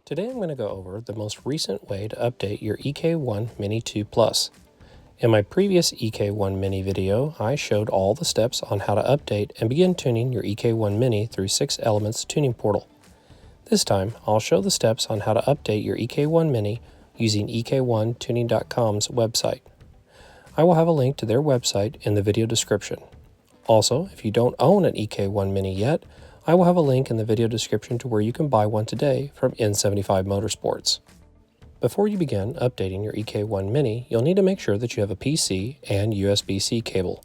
Today I'm going to go over the most recent way to update your EK1 Mini2 Plus. In my previous EK1 Mini video, I showed all the steps on how to update and begin tuning your EK1 Mini through 6 Elements Tuning Portal. This time, I'll show the steps on how to update your EK1 Mini using EK1Tuning.com's website. I will have a link to their website in the video description. Also, if you don't own an EK1 Mini yet, I will have a link in the video description to where you can buy one today from N75 Motorsports. Before you begin updating your EK1 Mini, you'll need to make sure that you have a PC and USB-C cable.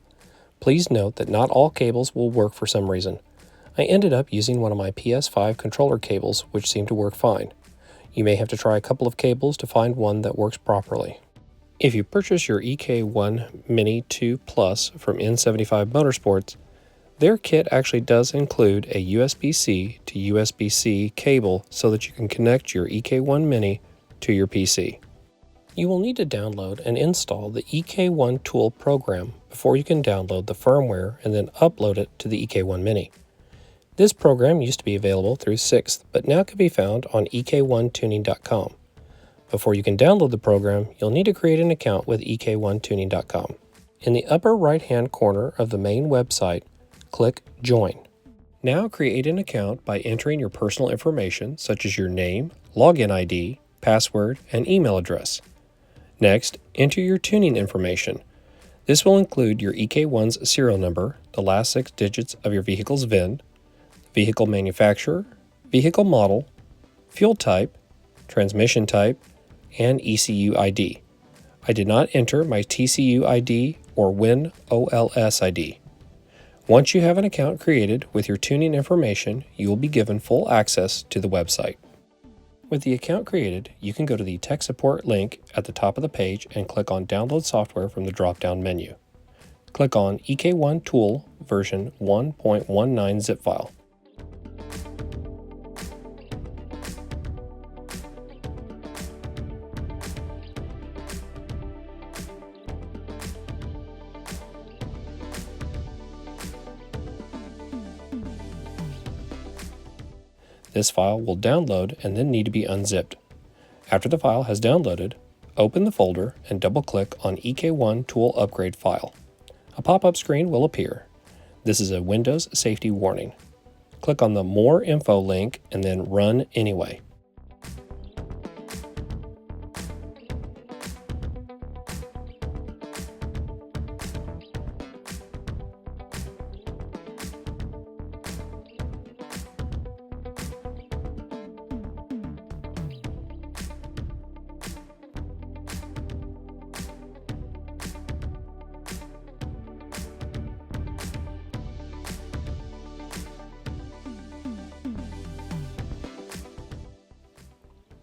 Please note that not all cables will work for some reason. I ended up using one of my PS5 controller cables, which seemed to work fine. You may have to try a couple of cables to find one that works properly. If you purchase your EK1 Mini2 Plus from N75 Motorsports, their kit actually does include a USB-C to USB-C cable so that you can connect your EK1 Mini to your PC. You will need to download and install the EK1 Tool program before you can download the firmware and then upload it to the EK1 Mini. This program used to be available through 6th, but now can be found on EK1Tuning.com. Before you can download the program, you'll need to create an account with EK1Tuning.com. In the upper right-hand corner of the main website, click Join. Now create an account by entering your personal information such as your name, login ID, password, and email address. Next, enter your tuning information. This will include your EK1's serial number, the last 6 digits of your vehicle's VIN, vehicle manufacturer, vehicle model, fuel type, transmission type, and ECU ID. I did not enter my TCU ID or WIN OLS ID. Once you have an account created with your tuning information, you will be given full access to the website. With the account created, you can go to the tech support link at the top of the page and click on Download Software from the drop-down menu. Click on EK1 Tool version 1.19 zip file. This file will download and then need to be unzipped. After the file has downloaded, open the folder and double-click on EK1 Tool Upgrade file. A pop-up screen will appear. This is a Windows safety warning. Click on the More Info link and then Run Anyway.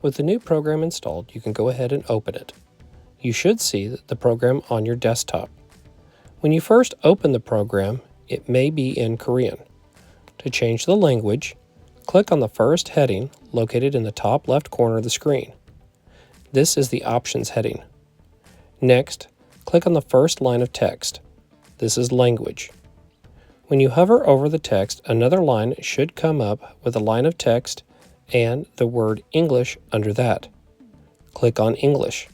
With the new program installed, you can go ahead and open it. You should see the program on your desktop. When you first open the program, it may be in Korean. To change the language, click on the first heading located in the top left corner of the screen. This is the Options heading. Next, click on the first line of text. This is Language. When you hover over the text, another line should come up with a line of text and the word English under that. Click on English.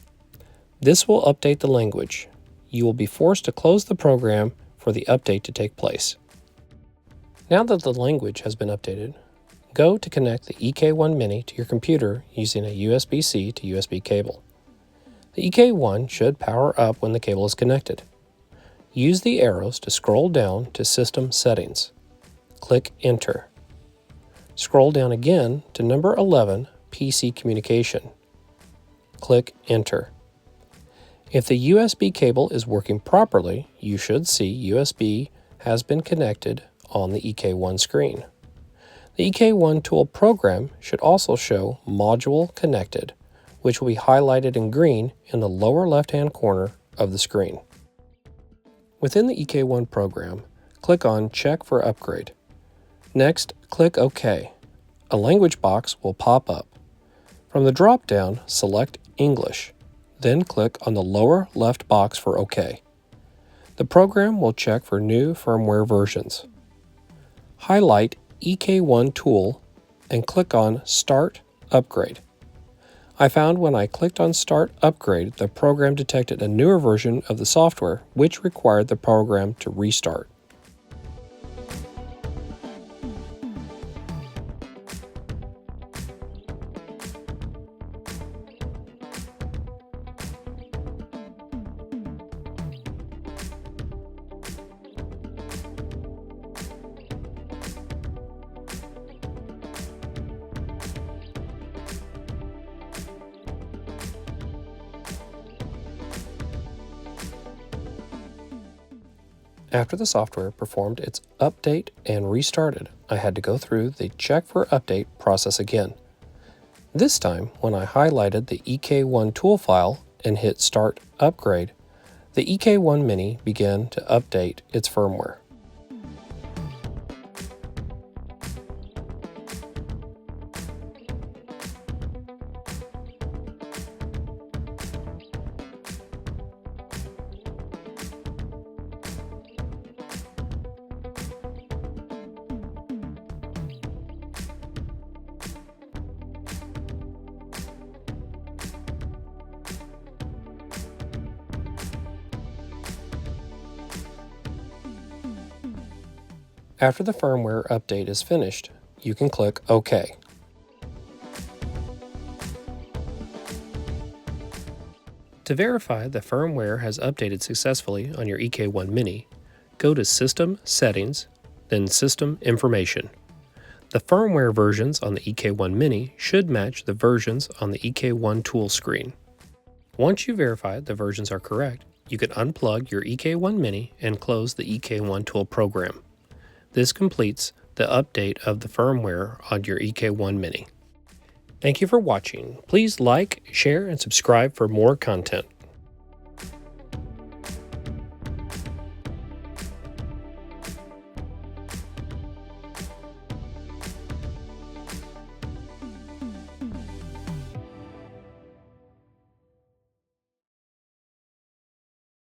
This will update the language. You will be forced to close the program for the update to take place. Now that the language has been updated, go to connect the EK1 Mini to your computer using a USB-C to USB cable. The EK1 should power up when the cable is connected. Use the arrows to scroll down to System Settings. Click Enter. Scroll down again to number 11, PC Communication. Click Enter. If the USB cable is working properly, you should see USB has been connected on the EK1 screen. The EK1 Tool program should also show Module Connected, which will be highlighted in green in the lower left-hand corner of the screen. Within the EK1 program, click on Check for Upgrade. Next, click OK. A language box will pop up. From the drop-down, select English, then click on the lower left box for OK. The program will check for new firmware versions. Highlight EK1 Tool and click on Start Upgrade. I found when I clicked on Start Upgrade, the program detected a newer version of the software, which required the program to restart. After the software performed its update and restarted, I had to go through the Check for Update process again. This time, when I highlighted the EK1 Tool file and hit Start Upgrade, the EK1 Mini began to update its firmware. After the firmware update is finished, you can click OK. To verify the firmware has updated successfully on your EK1 Mini, go to System Settings, then System Information. The firmware versions on the EK1 Mini should match the versions on the EK1 Tool screen. Once you verify the versions are correct, you can unplug your EK1 Mini and close the EK1 Tool program. This completes the update of the firmware on your EK1 Mini. Thank you for watching. Please like, share, and subscribe for more content.